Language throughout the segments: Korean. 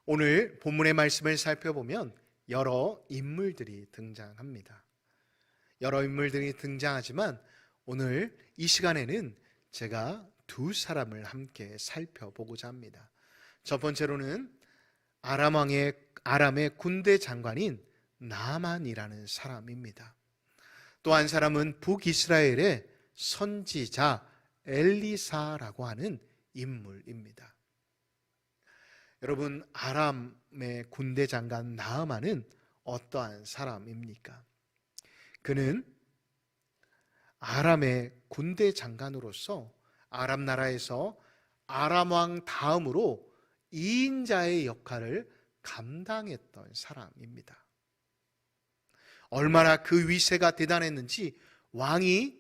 오늘 본문의 말씀을 살펴보면 여러 인물들이 등장합니다. 여러 인물들이 등장하지만 오늘 이 시간에는 제가 두 사람을 함께 살펴보고자 합니다. 첫 번째로는 아람의 군대 장관인 나만이라는 사람입니다. 또 한 사람은 북이스라엘의 선지자 엘리사라고 하는 인물입니다. 여러분, 아람의 군대 장관 나아만은 어떠한 사람입니까? 그는 아람의 군대 장관으로서 아람 나라에서 아람 왕 다음으로 2인자의 역할을 감당했던 사람입니다. 얼마나 그 위세가 대단했는지 왕이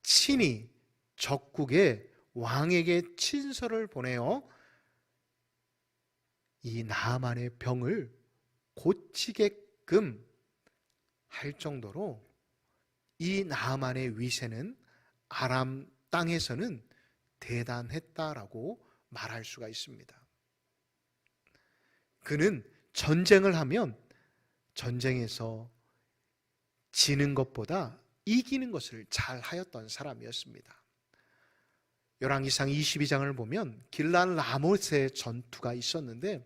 친히 적국의 왕에게 친서를 보내어 이 나아만의 병을 고치게끔 할 정도로 이 나아만의 위세는 아람 땅에서는 대단했다라고 말할 수가 있습니다. 그는 전쟁을 하면 전쟁에서 지는 것보다 이기는 것을 잘 하였던 사람이었습니다. 열왕기상 22장을 보면 길랄 라못의 전투가 있었는데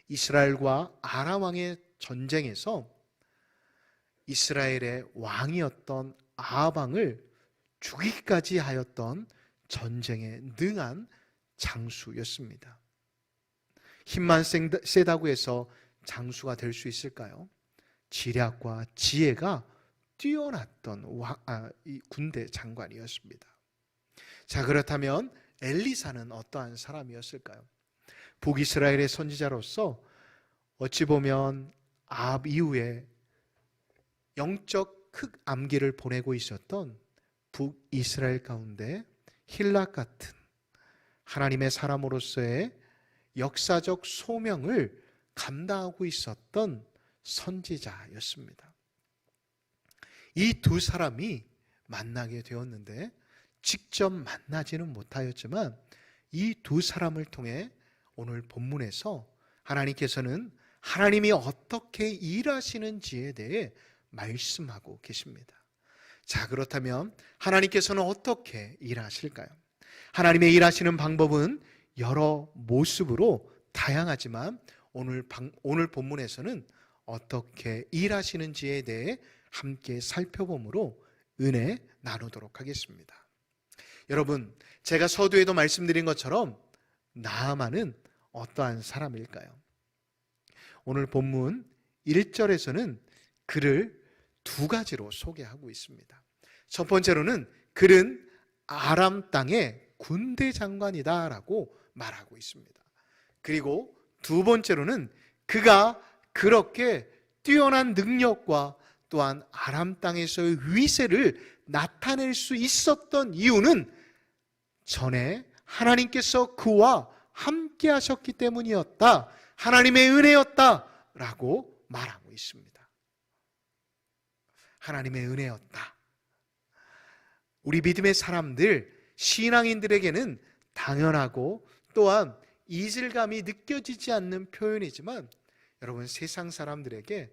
이스라엘과 아람 왕의 전쟁에서 이스라엘의 왕이었던 아합 왕을 죽이기까지 하였던 전쟁에 능한 장수였습니다. 힘만 세다고 해서 장수가 될 수 있을까요? 지략과 지혜가 뛰어났던 이 군대 장관이었습니다. 자, 그렇다면 엘리사는 어떠한 사람이었을까요? 북이스라엘의 선지자로서 어찌 보면 아합 이후에 영적 흑암기를 보내고 있었던 북이스라엘 가운데 힐락 같은 하나님의 사람으로서의 역사적 소명을 감당하고 있었던 선지자였습니다. 이 두 사람이 만나게 되었는데 직접 만나지는 못하였지만 이 두 사람을 통해 오늘 본문에서 하나님께서는 하나님이 어떻게 일하시는지에 대해 말씀하고 계십니다. 자, 그렇다면 하나님께서는 어떻게 일하실까요? 하나님의 일하시는 방법은 여러 모습으로 다양하지만 오늘 본문에서는 어떻게 일하시는지에 대해 함께 살펴보므로 은혜 나누도록 하겠습니다. 여러분, 제가 서두에도 말씀드린 것처럼 나아만은 어떠한 사람일까요? 오늘 본문 1절에서는 그를 두 가지로 소개하고 있습니다. 첫 번째로는 그는 아람 땅의 군대 장관이다라고 말하고 있습니다. 그리고 두 번째로는 그가 그렇게 뛰어난 능력과 또한 아람 땅에서의 위세를 나타낼 수 있었던 이유는 전에 하나님께서 그와 함께 하셨기 때문이었다. 하나님의 은혜였다라고 말하고 있습니다. 하나님의 은혜였다. 우리 믿음의 사람들, 신앙인들에게는 당연하고 또한 이질감이 느껴지지 않는 표현이지만 여러분, 세상 사람들에게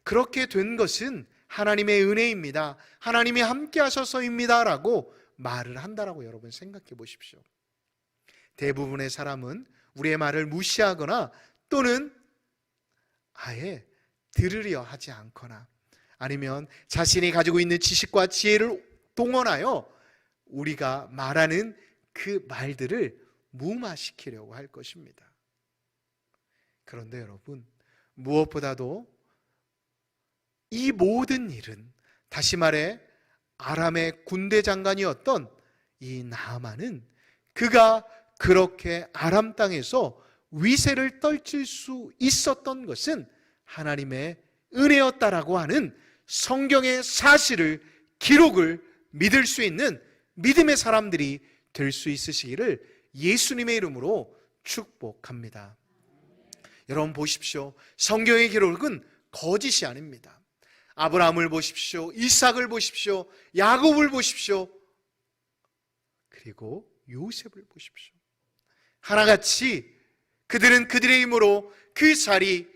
그렇게 된 것은 하나님의 은혜입니다. 하나님이 함께 하셔서입니다 라고 말을 한다라고 여러분 생각해 보십시오. 대부분의 사람은 우리의 말을 무시하거나 또는 아예 들으려 하지 않거나 아니면 자신이 가지고 있는 지식과 지혜를 동원하여 우리가 말하는 그 말들을 무마시키려고 할 것입니다. 그런데 여러분, 무엇보다도 이 모든 일은 다시 말해 아람의 군대 장관이었던 이 나아만은 그가 그렇게 아람 땅에서 위세를 떨칠 수 있었던 것은 하나님의 은혜였다라고 하는 성경의 사실을, 기록을 믿을 수 있는 믿음의 사람들이 될 수 있으시기를 예수님의 이름으로 축복합니다. 여러분 보십시오. 성경의 기록은 거짓이 아닙니다. 아브라함을 보십시오. 이삭을 보십시오. 야곱을 보십시오. 그리고 요셉을 보십시오. 하나같이 그들은 그들의 힘으로 그 자리,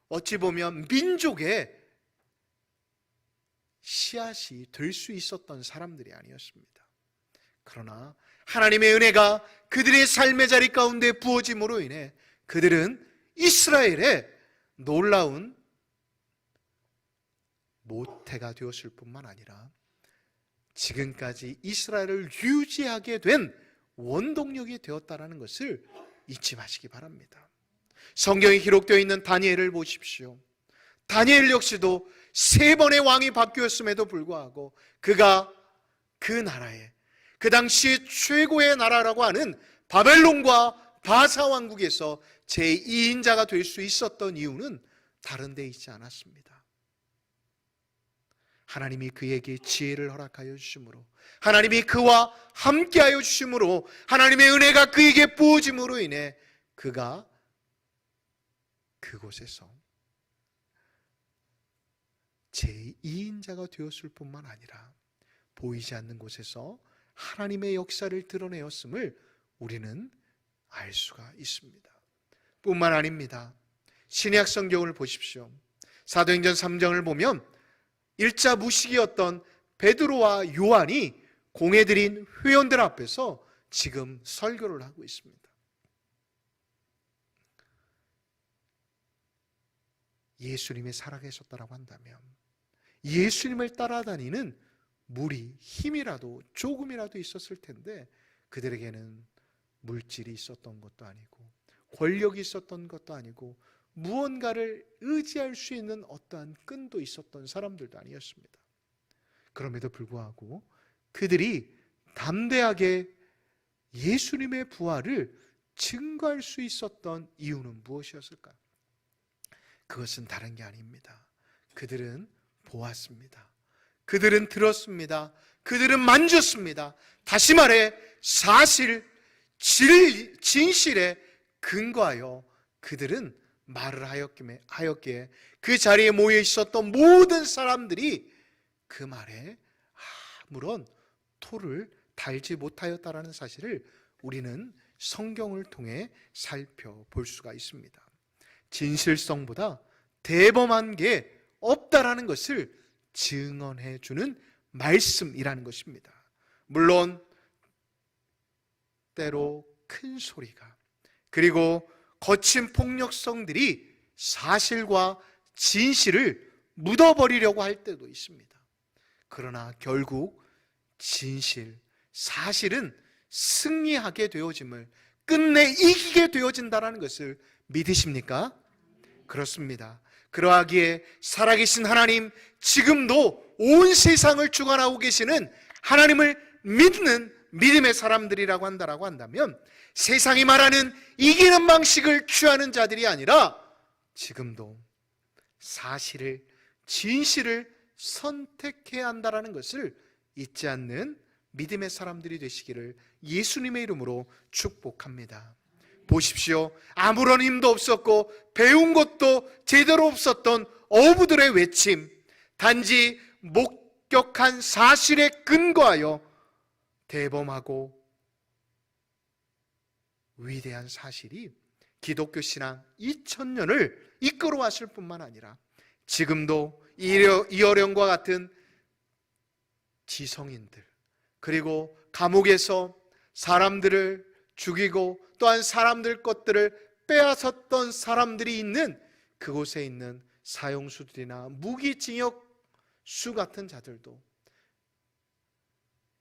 어찌 보면 민족의 씨앗이 될 수 있었던 사람들이 아니었습니다. 그러나 하나님의 은혜가 그들의 삶의 자리 가운데 부어짐으로 인해 그들은 이스라엘의 놀라운 모태가 되었을 뿐만 아니라 지금까지 이스라엘을 유지하게 된 원동력이 되었다는 것을 잊지 마시기 바랍니다. 성경에 기록되어 있는 다니엘을 보십시오. 다니엘 역시도 3번의 왕이 바뀌었음에도 불구하고 그가 그 나라에, 그 당시에 최고의 나라라고 하는 바벨론과 바사 왕국에서 제2인자가 될 수 있었던 이유는 다른 데 있지 않았습니다. 하나님이 그에게 지혜를 허락하여 주심으로, 하나님이 그와 함께하여 주심으로, 하나님의 은혜가 그에게 부어짐으로 인해 그가 그곳에서 제2인자가 되었을 뿐만 아니라 보이지 않는 곳에서 하나님의 역사를 드러내었음을 우리는 알 수가 있습니다. 뿐만 아닙니다. 신약 성경을 보십시오. 사도행전 3장을 보면 일자 무식이었던 베드로와 요한이 공회들인 회원들 앞에서 지금 설교를 하고 있습니다. 예수님이 살아계셨다고 한다면 예수님을 따라다니는 무리, 힘이라도 조금이라도 있었을 텐데 그들에게는 물질이 있었던 것도 아니고 권력이 있었던 것도 아니고 무언가를 의지할 수 있는 어떠한 끈도 있었던 사람들도 아니었습니다. 그럼에도 불구하고 그들이 담대하게 예수님의 부활을 증거할 수 있었던 이유는 무엇이었을까요? 그것은 다른 게 아닙니다. 그들은 보았습니다. 그들은 들었습니다. 그들은 만졌습니다. 다시 말해 사실, 진실에 근거하여 그들은 말을 하였기에 그 자리에 모여 있었던 모든 사람들이 그 말에 아무런 토를 달지 못하였다라는 사실을 우리는 성경을 통해 살펴볼 수가 있습니다. 진실성보다 대범한 게 없다라는 것을 증언해 주는 말씀이라는 것입니다. 물론 때로 큰 소리가, 그리고 거친 폭력성들이 사실과 진실을 묻어버리려고 할 때도 있습니다. 그러나 결국 진실, 사실은 승리하게 되어짐을, 끝내 이기게 되어진다는 것을 믿으십니까? 그렇습니다. 그러하기에 살아계신 하나님, 지금도 온 세상을 주관하고 계시는 하나님을 믿는 믿음의 사람들이라고 한다면 세상이 말하는 이기는 방식을 취하는 자들이 아니라 지금도 사실을, 진실을 선택해야 한다는 것을 잊지 않는 믿음의 사람들이 되시기를 예수님의 이름으로 축복합니다. 보십시오. 아무런 힘도 없었고 배운 것도 제대로 없었던 어부들의 외침, 단지 목격한 사실에 근거하여 대범하고 위대한 사실이 기독교 신앙 2000년을 이끌어왔을 뿐만 아니라 지금도 이어령과 같은 지성인들, 그리고 감옥에서 사람들을 죽이고 또한 사람들 것들을 빼앗았던 사람들이 있는 그곳에 있는 사형수들이나 무기징역수 같은 자들도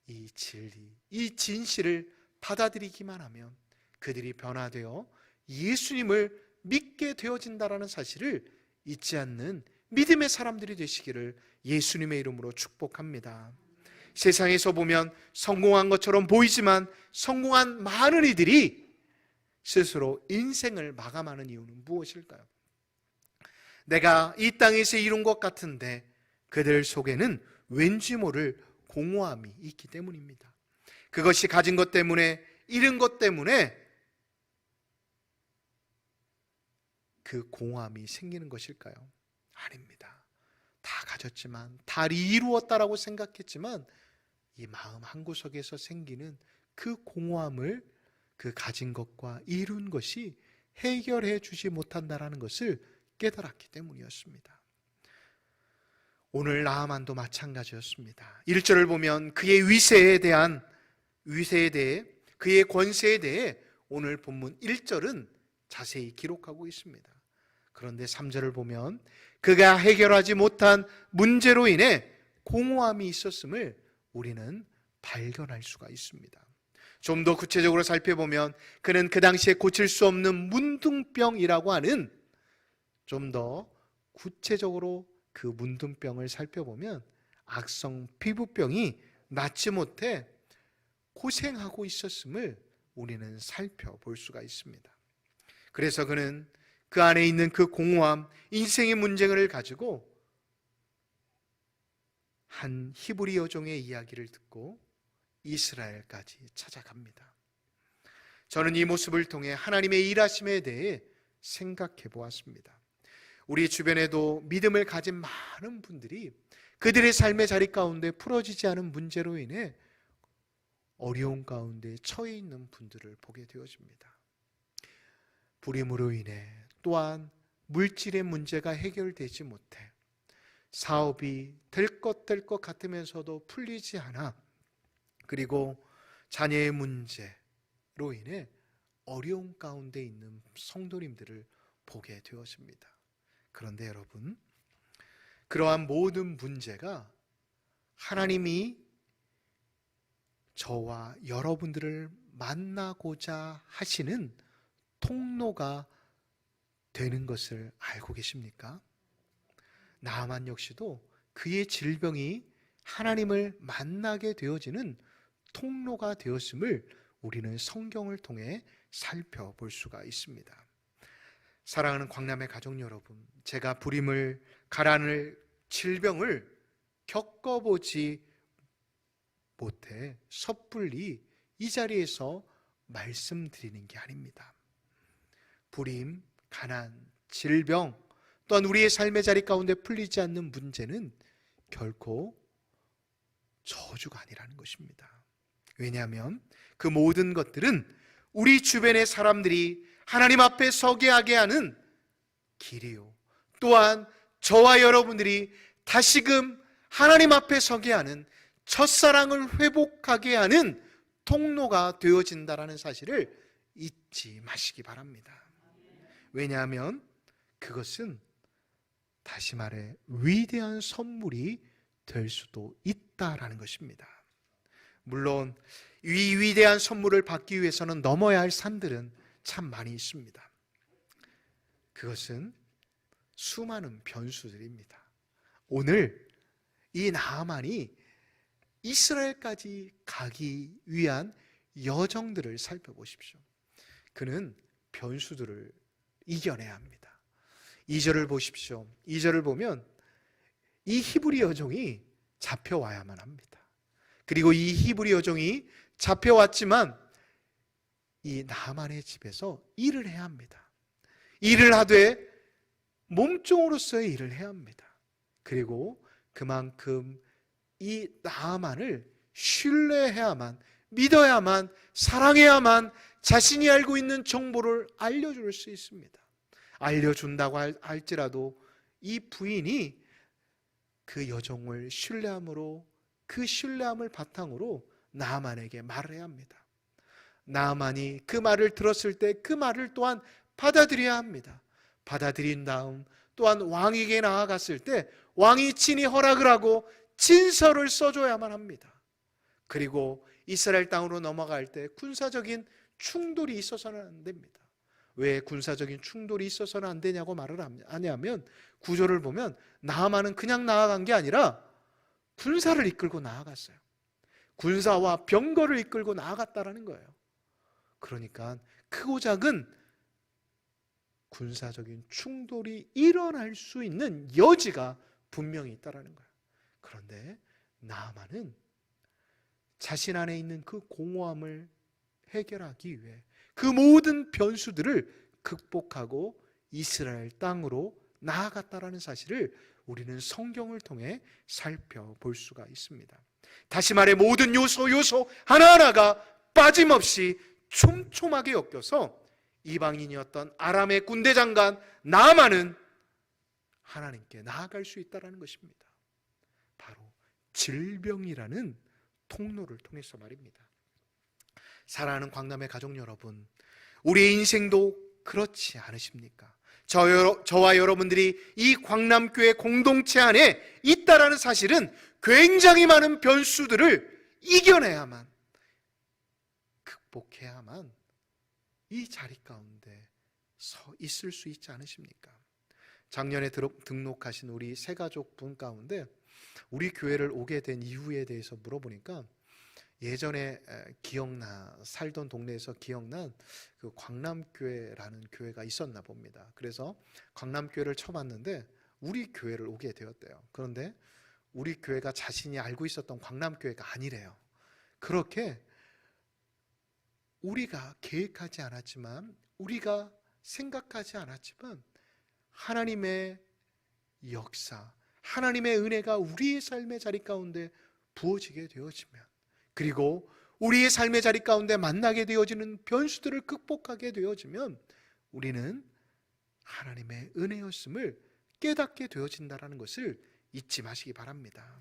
이 진리, 이 진실을 받아들이기만 하면 그들이 변화되어 예수님을 믿게 되어진다는 사실을 잊지 않는 믿음의 사람들이 되시기를 예수님의 이름으로 축복합니다. 세상에서 보면 성공한 것처럼 보이지만 성공한 많은 이들이 스스로 인생을 마감하는 이유는 무엇일까요? 내가 이 땅에서 이룬 것 같은데 그들 속에는 왠지 모를 공허함이 있기 때문입니다. 그것이 가진 것 때문에, 잃은 것 때문에 그 공허함이 생기는 것일까요? 아닙니다. 다 가졌지만, 다 이루었다라고 생각했지만 이 마음 한구석에서 생기는 그 공허함을 그 가진 것과 이룬 것이 해결해 주지 못한다라는 것을 깨달았기 때문이었습니다. 오늘 나아만도 마찬가지였습니다. 1절을 보면 그의 위세에 대해 그의 권세에 대해 오늘 본문 1절은 자세히 기록하고 있습니다. 그런데 3절을 보면 그가 해결하지 못한 문제로 인해 공허함이 있었음을 우리는 발견할 수가 있습니다. 좀 더 구체적으로 살펴보면 그는 그 당시에 고칠 수 없는 문둥병이라고 하는, 좀 더 구체적으로 그 문둥병을 살펴보면 악성 피부병이 낫지 못해 고생하고 있었음을 우리는 살펴볼 수가 있습니다. 그래서 그는 그 안에 있는 그 공허함, 인생의 문제를 가지고 한 히브리 여종의 이야기를 듣고 이스라엘까지 찾아갑니다. 저는 이 모습을 통해 하나님의 일하심에 대해 생각해 보았습니다. 우리 주변에도 믿음을 가진 많은 분들이 그들의 삶의 자리 가운데 풀어지지 않은 문제로 인해 어려운 가운데 처해 있는 분들을 보게 되어집니다. 불임으로 인해 또한 물질의 문제가 해결되지 못해 사업이 될 것 같으면서도 풀리지 않아, 그리고 자녀의 문제로 인해 어려운 가운데 있는 성도님들을 보게 되어집니다. 그런데 여러분, 그러한 모든 문제가 하나님이 저와 여러분들을 만나고자 하시는 통로가 되는 것을 알고 계십니까? 나아만 역시도 그의 질병이 하나님을 만나게 되어지는 통로가 되었음을 우리는 성경을 통해 살펴볼 수가 있습니다. 사랑하는 광남의 가족 여러분, 제가 불임을 가라앉을 질병을 겪어보지 못해 섣불리 이 자리에서 말씀드리는 게 아닙니다. 불임, 가난, 질병, 또한 우리의 삶의 자리 가운데 풀리지 않는 문제는 결코 저주가 아니라는 것입니다. 왜냐하면 그 모든 것들은 우리 주변의 사람들이 하나님 앞에 서게 하게 하는 길이요, 또한 저와 여러분들이 다시금 하나님 앞에 서게 하는, 첫사랑을 회복하게 하는 통로가 되어진다는 사실을 잊지 마시기 바랍니다. 왜냐하면 그것은 다시 말해 위대한 선물이 될 수도 있다라는 것입니다. 물론 이 위대한 선물을 받기 위해서는 넘어야 할 산들은 참 많이 있습니다. 그것은 수많은 변수들입니다. 오늘 이 나아만이 이스라엘까지 가기 위한 여정들을 살펴보십시오. 그는 변수들을 이겨내야 합니다. 2절을 보십시오. 2절을 보면 이 히브리 여종이 잡혀와야만 합니다. 그리고 이 히브리 여종이 잡혀왔지만 이 나아만의 집에서 일을 해야 합니다. 일을 하되 몸종으로서의 일을 해야 합니다. 그리고 그만큼 이 나아만을 신뢰해야만, 믿어야만, 사랑해야만 자신이 알고 있는 정보를 알려줄 수 있습니다. 알려준다고 할지라도 이 부인이 그 여종을 신뢰함으로, 그 신뢰함을 바탕으로 나아만에게 말을 해야 합니다. 나아만이 그 말을 들었을 때 그 말을 또한 받아들여야 합니다. 받아들인 다음 또한 왕에게 나아갔을 때 왕이 친히 허락을 하고 진서를 써줘야만 합니다. 그리고 이스라엘 땅으로 넘어갈 때 군사적인 충돌이 있어서는 안 됩니다. 왜 군사적인 충돌이 있어서는 안 되냐고 말을 하냐면, 구절을 보면 나아만은 그냥 나아간 게 아니라 군사를 이끌고 나아갔어요. 군사와 병거를 이끌고 나아갔다라는 거예요. 그러니까 크고 작은 군사적인 충돌이 일어날 수 있는 여지가 분명히 있다라는 거예요. 그런데 나아만은 자신 안에 있는 그 공허함을 해결하기 위해 그 모든 변수들을 극복하고 이스라엘 땅으로 나아갔다라는 사실을 우리는 성경을 통해 살펴볼 수가 있습니다. 다시 말해 모든 요소 하나하나가 빠짐없이 촘촘하게 엮여서 이방인이었던 아람의 군대 장관 나아만은 하나님께 나아갈 수 있다는 것입니다. 바로 질병이라는 통로를 통해서 말입니다. 사랑하는 광남의 가족 여러분, 우리의 인생도 그렇지 않으십니까? 저와 여러분들이 이 광남교회 공동체 안에 있다라는 사실은 굉장히 많은 변수들을 이겨내야만, 극복해야만 이 자리 가운데 서 있을 수 있지 않으십니까? 작년에 등록하신 우리 세 가족분 가운데 우리 교회를 오게 된 이유에 대해서 물어보니까 예전에 살던 동네에서 기억난 그 광남교회라는 교회가 있었나 봅니다. 그래서 광남교회를 쳐봤는데 우리 교회를 오게 되었대요. 그런데 우리 교회가 자신이 알고 있었던 광남교회가 아니래요. 그렇게 우리가 계획하지 않았지만, 우리가 생각하지 않았지만 하나님의 역사, 하나님의 은혜가 우리의 삶의 자리 가운데 부어지게 되어지면, 그리고 우리의 삶의 자리 가운데 만나게 되어지는 변수들을 극복하게 되어지면 우리는 하나님의 은혜였음을 깨닫게 되어진다는 것을 잊지 마시기 바랍니다.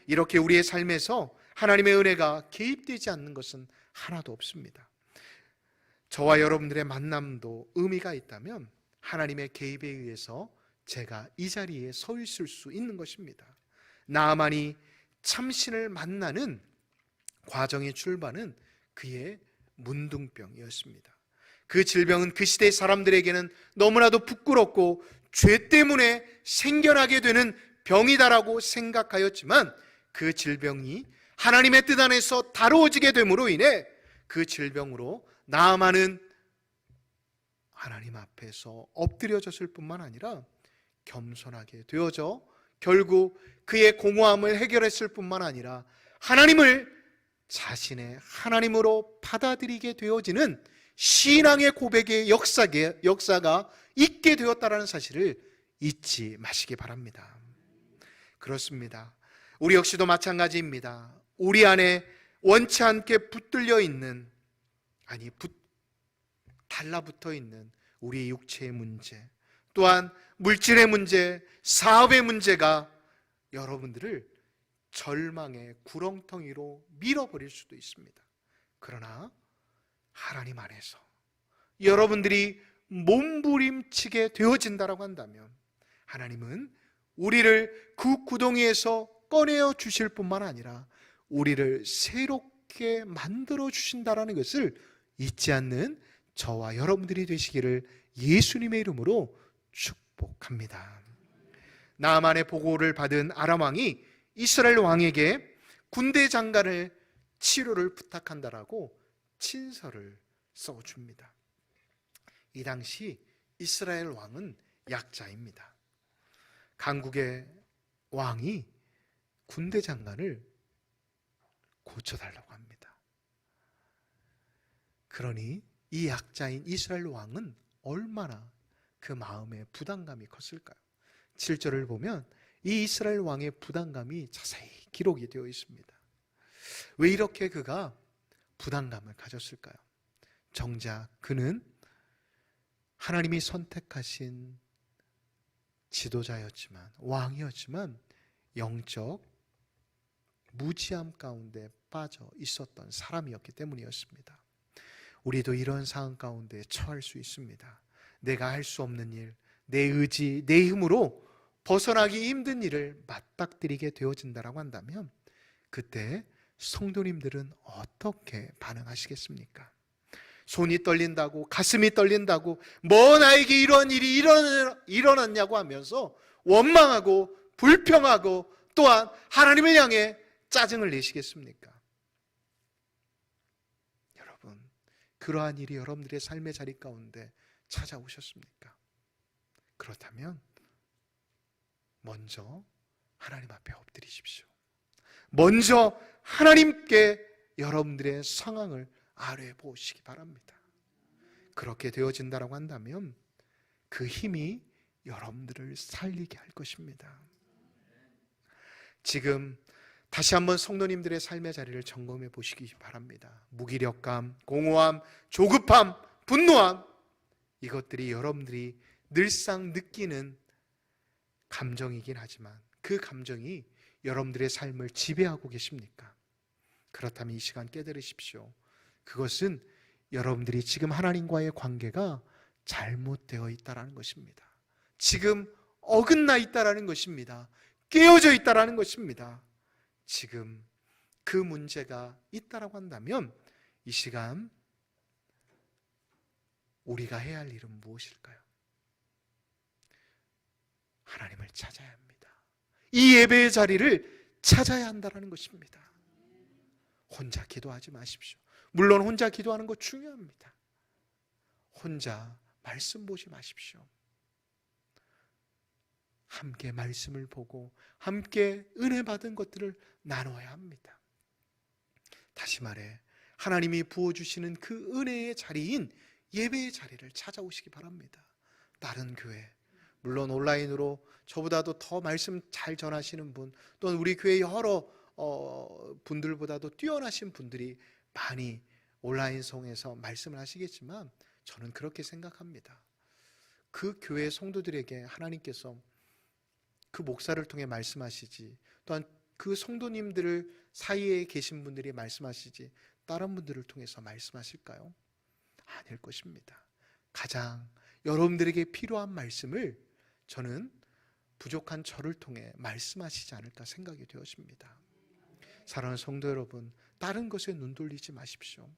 이렇게 우리의 삶에서 하나님의 은혜가 개입되지 않는 것은 하나도 없습니다. 저와 여러분들의 만남도 의미가 있다면 하나님의 개입에 의해서 제가 이 자리에 서 있을 수 있는 것입니다. 나아만이 참신을 만나는 과정의 출발은 그의 문둥병이었습니다. 그 질병은 그 시대 사람들에게는 너무나도 부끄럽고 죄 때문에 생겨나게 되는 병이다라고 생각하였지만, 그 질병이 하나님의 뜻 안에서 다루어지게 됨으로 인해 그 질병으로 나아만은 하나님 앞에서 엎드려졌을 뿐만 아니라 겸손하게 되어져 결국 그의 공허함을 해결했을 뿐만 아니라 하나님을 자신의 하나님으로 받아들이게 되어지는 신앙의 고백의 역사가 있게 되었다는 사실을 잊지 마시기 바랍니다. 그렇습니다. 우리 역시도 마찬가지입니다. 우리 안에 원치 않게 붙들려 있는, 달라붙어 있는 우리의 육체의 문제, 또한 물질의 문제, 사업의 문제가 여러분들을 절망의 구렁텅이로 밀어버릴 수도 있습니다. 그러나 하나님 안에서 여러분들이 몸부림치게 되어진다라고 한다면 하나님은 우리를 그 구덩이에서 꺼내어 주실 뿐만 아니라 우리를 새롭게 만들어 주신다라는 것을 잊지 않는 저와 여러분들이 되시기를 예수님의 이름으로 축복합니다. 나아만의 보고를 받은 아람 왕이 이스라엘 왕에게 군대 장관을 치료를 부탁한다라고 친서를 써줍니다. 이 당시 이스라엘 왕은 약자입니다. 강국의 왕이 군대 장관을 고쳐달라고 합니다. 그러니 이 약자인 이스라엘 왕은 얼마나 그 마음에 부담감이 컸을까요? 7절을 보면 이 이스라엘 왕의 부담감이 자세히 기록이 되어 있습니다. 왜 이렇게 그가 부담감을 가졌을까요? 정작 그는 하나님이 선택하신 지도자였지만, 왕이었지만 영적 무지함 가운데 빠져 있었던 사람이었기 때문이었습니다. 우리도 이런 상황 가운데 처할 수 있습니다. 내가 할 수 없는 일, 내 의지, 내 힘으로 벗어나기 힘든 일을 맞닥뜨리게 되어진다라고 한다면 그때 성도님들은 어떻게 반응하시겠습니까? 손이 떨린다고, 가슴이 떨린다고, 뭐 나에게 이러한 일이 일어났냐고 하면서 원망하고 불평하고 또한 하나님을 향해 짜증을 내시겠습니까? 여러분, 그러한 일이 여러분들의 삶의 자리 가운데 찾아오셨습니까? 그렇다면 먼저 하나님 앞에 엎드리십시오. 먼저 하나님께 여러분들의 상황을 아뢰 보시기 바랍니다. 그렇게 되어진다라고 한다면 그 힘이 여러분들을 살리게 할 것입니다. 지금 다시 한번 성도님들의 삶의 자리를 점검해 보시기 바랍니다. 무기력감, 공허함, 조급함, 분노함, 이것들이 여러분들이 늘상 느끼는 감정이긴 하지만 그 감정이 여러분들의 삶을 지배하고 계십니까? 그렇다면 이 시간 깨달으십시오. 그것은 여러분들이 지금 하나님과의 관계가 잘못되어 있다는 것입니다. 지금 어긋나 있다는 것입니다. 깨어져 있다는 것입니다. 지금 그 문제가 있다고 한다면 이 시간 우리가 해야 할 일은 무엇일까요? 하나님을 찾아야 합니다. 이 예배의 자리를 찾아야 한다는 것입니다. 혼자 기도하지 마십시오. 물론 혼자 기도하는 거 중요합니다. 혼자 말씀 보지 마십시오. 함께 말씀을 보고 함께 은혜 받은 것들을 나눠야 합니다. 다시 말해 하나님이 부어주시는 그 은혜의 자리인 예배의 자리를 찾아오시기 바랍니다. 다른 교회, 물론 온라인으로 저보다도 더 말씀 잘 전하시는 분, 또는 우리 교회 여러 분들보다도 뛰어나신 분들이 많이 온라인성에서 말씀을 하시겠지만 저는 그렇게 생각합니다. 그 교회 성도들에게 하나님께서 그 목사를 통해 말씀하시지, 또한 그 성도님들 사이에 계신 분들이 말씀하시지 다른 분들을 통해서 말씀하실까요? 아닐 것입니다. 가장 여러분들에게 필요한 말씀을 저는 부족한 저를 통해 말씀하시지 않을까 생각이 되어집니다. 사랑하는 성도 여러분, 다른 것에 눈 돌리지 마십시오.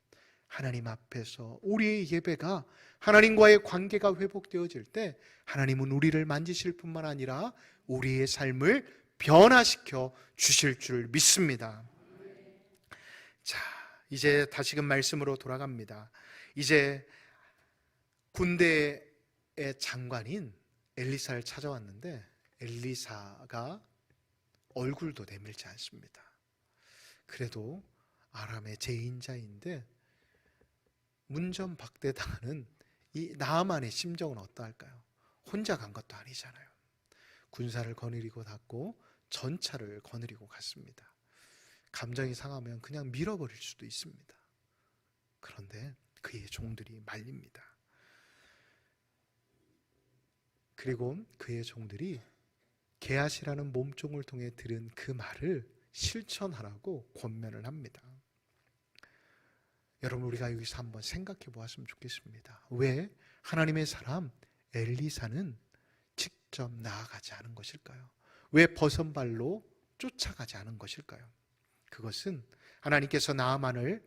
하나님 앞에서 우리의 예배가, 하나님과의 관계가 회복되어질 때 하나님은 우리를 만지실 뿐만 아니라 우리의 삶을 변화시켜 주실 줄 믿습니다. 자, 이제 다시금 말씀으로 돌아갑니다. 이제 군대의 장관인 엘리사를 찾아왔는데 엘리사가 얼굴도 내밀지 않습니다. 그래도 아람의 제인자인데 문전박대당하는 이 나아만의 심정은 어떠할까요? 혼자 간 것도 아니잖아요. 군사를 거느리고 갔고 전차를 거느리고 갔습니다. 감정이 상하면 그냥 밀어버릴 수도 있습니다. 그런데 그의 종들이 말립니다. 그리고 그의 종들이 게하시라는 몸종을 통해 들은 그 말을 실천하라고 권면을 합니다. 여러분, 우리가 여기서 한번 생각해 보았으면 좋겠습니다. 왜 하나님의 사람 엘리사는 직접 나아가지 않은 것일까요? 왜 버선발로 쫓아가지 않은 것일까요? 그것은 하나님께서 나아만을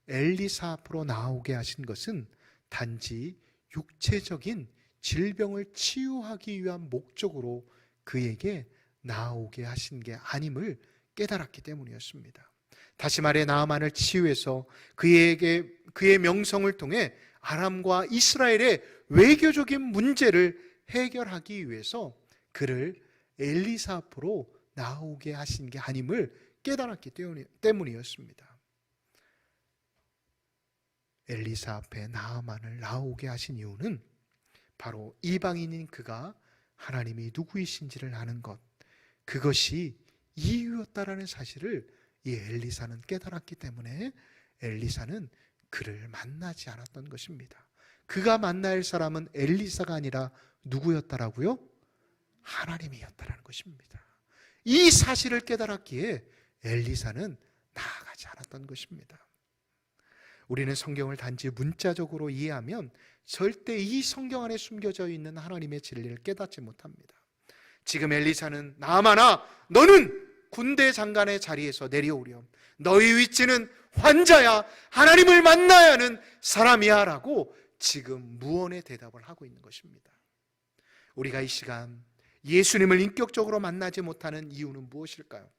엘리사 앞으로 나오게 하신 것은 단지 육체적인 질병을 치유하기 위한 목적으로 그에게 나오게 하신 게 아님을 깨달았기 때문이었습니다. 다시 말해 나아만을 치유해서 그의 명성을 통해 아람과 이스라엘의 외교적인 문제를 해결하기 위해서 그를 엘리사 앞으로 나오게 하신 게 아님을 깨달았기 때문이었습니다. 엘리사 앞에 나아만을 나오게 하신 이유는 바로 이방인인 그가 하나님이 누구이신지를 아는 것, 그것이 이유였다라는 사실을 이 엘리사는 깨달았기 때문에 엘리사는 그를 만나지 않았던 것입니다. 그가 만나야 할 사람은 엘리사가 아니라 누구였다라고요? 하나님이었다라는 것입니다. 이 사실을 깨달았기에 엘리사는 나아가지 않았던 것입니다. 우리는 성경을 단지 문자적으로 이해하면 절대 이 성경 안에 숨겨져 있는 하나님의 진리를 깨닫지 못합니다. 지금 엘리사는 나아만아, 너는 군대 장관의 자리에서 내려오렴. 너희 위치는 환자야. 하나님을 만나야 하는 사람이야 라고 지금 무언의 대답을 하고 있는 것입니다. 우리가 이 시간 예수님을 인격적으로 만나지 못하는 이유는 무엇일까요?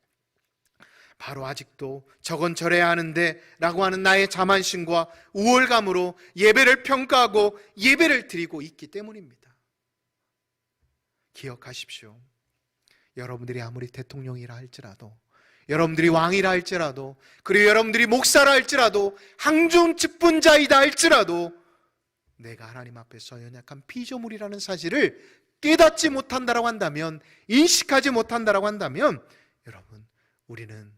바로 아직도 저건 저래야 하는데 라고 하는 나의 자만심과 우월감으로 예배를 평가하고 예배를 드리고 있기 때문입니다. 기억하십시오. 여러분들이 아무리 대통령이라 할지라도, 여러분들이 왕이라 할지라도, 그리고 여러분들이 목사라 할지라도, 항중 직분자이다 할지라도 내가 하나님 앞에서 연약한 피조물이라는 사실을 깨닫지 못한다라고 한다면, 인식하지 못한다라고 한다면, 여러분, 우리는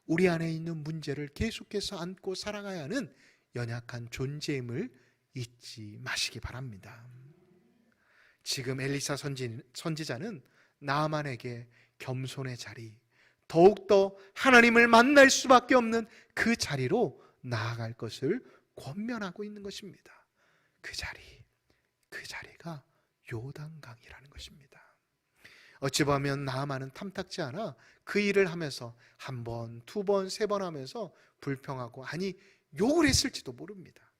우리 안에 있는 문제를 계속해서 안고 살아가야 하는 연약한 존재임을 잊지 마시기 바랍니다. 지금 엘리사 선지자는 나아만에게 겸손의 자리, 더욱더 하나님을 만날 수밖에 없는 그 자리로 나아갈 것을 권면하고 있는 것입니다. 그 자리가 요단강이라는 것입니다. 어찌 보면 나아만은 탐탁지 않아 그 일을 하면서 한 번, 두 번, 세 번 하면서 불평하고, 아니 욕을 했을지도 모릅니다.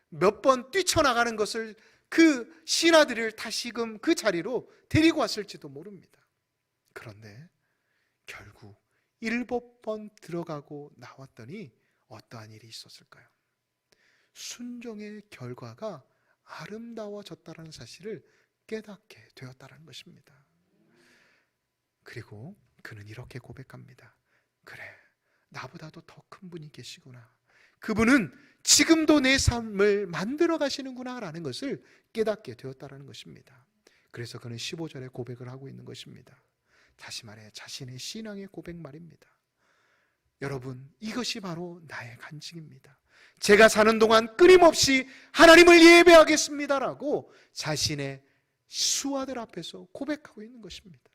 몇 번 뛰쳐나가는 것을 그 신하들을 다시금 그 자리로 데리고 왔을지도 모릅니다. 그런데 결국 7번 들어가고 나왔더니 어떠한 일이 있었을까요? 순종의 결과가 아름다워졌다는 사실을 깨닫게 되었다는 것입니다. 그리고 그는 이렇게 고백합니다. 그래, 나보다도 더 큰 분이 계시구나. 그분은 지금도 내 삶을 만들어 가시는구나 라는 것을 깨닫게 되었다는 것입니다. 그래서 그는 15절에 고백을 하고 있는 것입니다. 다시 말해 자신의 신앙의 고백 말입니다. 여러분, 이것이 바로 나의 간증입니다. 제가 사는 동안 끊임없이 하나님을 예배하겠습니다라고 자신의 수하들 앞에서 고백하고 있는 것입니다.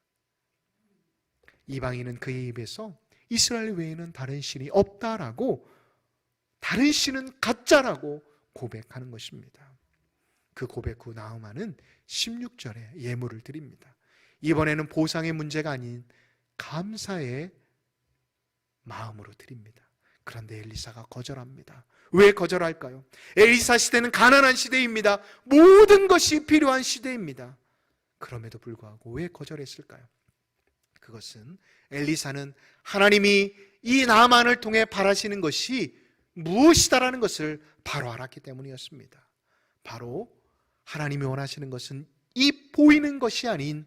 이방인은 그의 입에서 이스라엘 외에는 다른 신이 없다라고, 다른 신은 가짜라고 고백하는 것입니다. 그 고백 후 나아만은 16절에 예물을 드립니다. 이번에는 보상의 문제가 아닌 감사의 마음으로 드립니다. 그런데 엘리사가 거절합니다. 왜 거절할까요? 엘리사 시대는 가난한 시대입니다. 모든 것이 필요한 시대입니다. 그럼에도 불구하고 왜 거절했을까요? 그것은 엘리사는 하나님이 이 나아만을 통해 바라시는 것이 무엇이다라는 것을 바로 알았기 때문이었습니다. 바로 하나님이 원하시는 것은 이 보이는 것이 아닌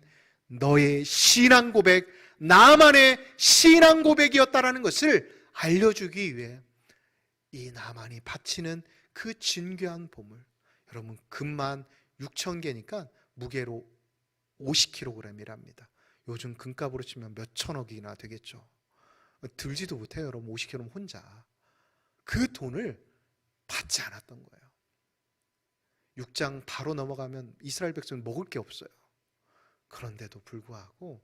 너의 신앙 고백, 나만의 신앙 고백이었다라는 것을 알려주기 위해 이 나만이 바치는 그 진귀한 보물, 여러분 금만 6,000개니까 무게로 50kg이랍니다. 요즘 금값으로 치면 몇 천억이나 되겠죠. 들지도 못해요. 여러분 50kg면 혼자. 그 돈을 받지 않았던 거예요. 6장 바로 넘어가면 이스라엘 백성은 먹을 게 없어요. 그런데도 불구하고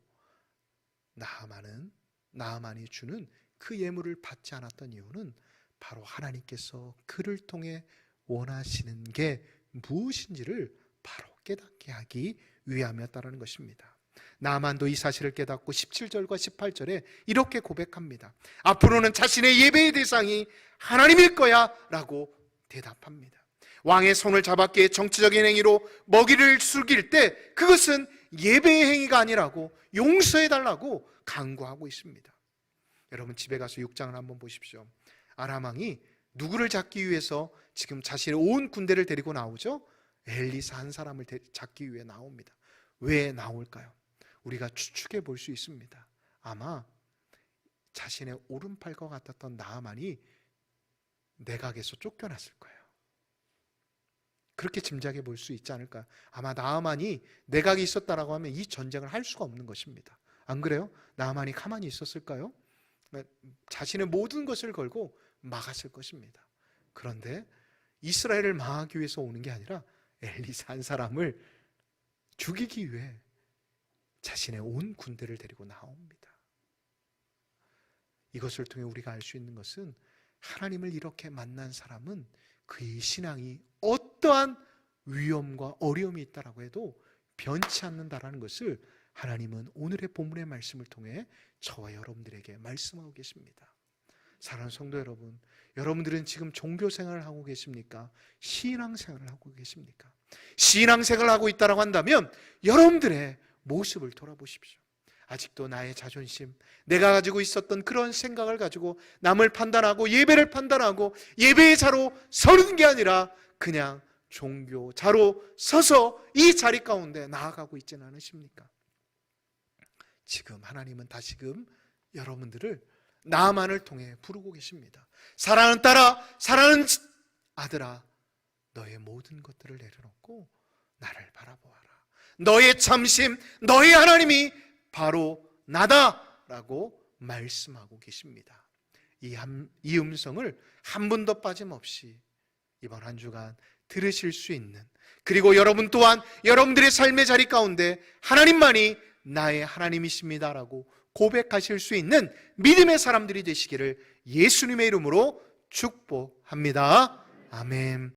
나아만이 주는 그 예물을 받지 않았던 이유는 바로 하나님께서 그를 통해 원하시는 게 무엇인지를 바로 깨닫게 하기 위함이었다는 것입니다. 나아만도 이 사실을 깨닫고 17절과 18절에 이렇게 고백합니다. 앞으로는 자신의 예배의 대상이 하나님일 거야 라고 대답합니다. 왕의 손을 잡았기에 정치적인 행위로 먹이를 숙일 때 그것은 예배의 행위가 아니라고, 용서해달라고 강구하고 있습니다. 여러분 집에 가서 6장을 한번 보십시오. 아람 왕이 누구를 잡기 위해서 지금 자신의 온 군대를 데리고 나오죠? 엘리사 한 사람을 잡기 위해 나옵니다. 왜 나올까요? 우리가 추측해 볼 수 있습니다. 아마 자신의 오른팔과 같았던 나아만이 내각에서 쫓겨났을 거예요. 그렇게 짐작해 볼 수 있지 않을까? 아마 나아만이 내각이 있었다라고 하면 이 전쟁을 할 수가 없는 것입니다. 안 그래요? 나아만이 가만히 있었을까요? 자신의 모든 것을 걸고 막았을 것입니다. 그런데 이스라엘을 망하기 위해서 오는 게 아니라 엘리사 한 사람을 죽이기 위해 자신의 온 군대를 데리고 나옵니다. 이것을 통해 우리가 알 수 있는 것은 하나님을 이렇게 만난 사람은 그의 신앙이 어떠한 위험과 어려움이 있다라고 해도 변치 않는다라는 것을 하나님은 오늘의 본문의 말씀을 통해 저와 여러분들에게 말씀하고 계십니다. 사랑하는 성도 여러분, 여러분들은 지금 종교생활을 하고 계십니까? 신앙생활을 하고 계십니까? 신앙생활을 하고 있다고 한다면 여러분들의 모습을 돌아보십시오. 아직도 나의 자존심, 내가 가지고 있었던 그런 생각을 가지고 남을 판단하고 예배를 판단하고 예배의 자로 서는 게 아니라 그냥 종교자로 서서 이 자리 가운데 나아가고 있지는 않으십니까? 지금 하나님은 다시금 여러분들을 나만을 통해 부르고 계십니다. 사랑하는 딸아, 사랑하는 아들아, 너의 모든 것들을 내려놓고 나를 바라보아라. 너의 참심, 너의 하나님이 바로 나다라고 말씀하고 계십니다. 이 음성을 한 번도 빠짐없이 이번 한 주간 들으실 수 있는, 그리고 여러분 또한 여러분들의 삶의 자리 가운데 하나님만이 나의 하나님이십니다라고 고백하실 수 있는 믿음의 사람들이 되시기를 예수님의 이름으로 축복합니다. 아멘.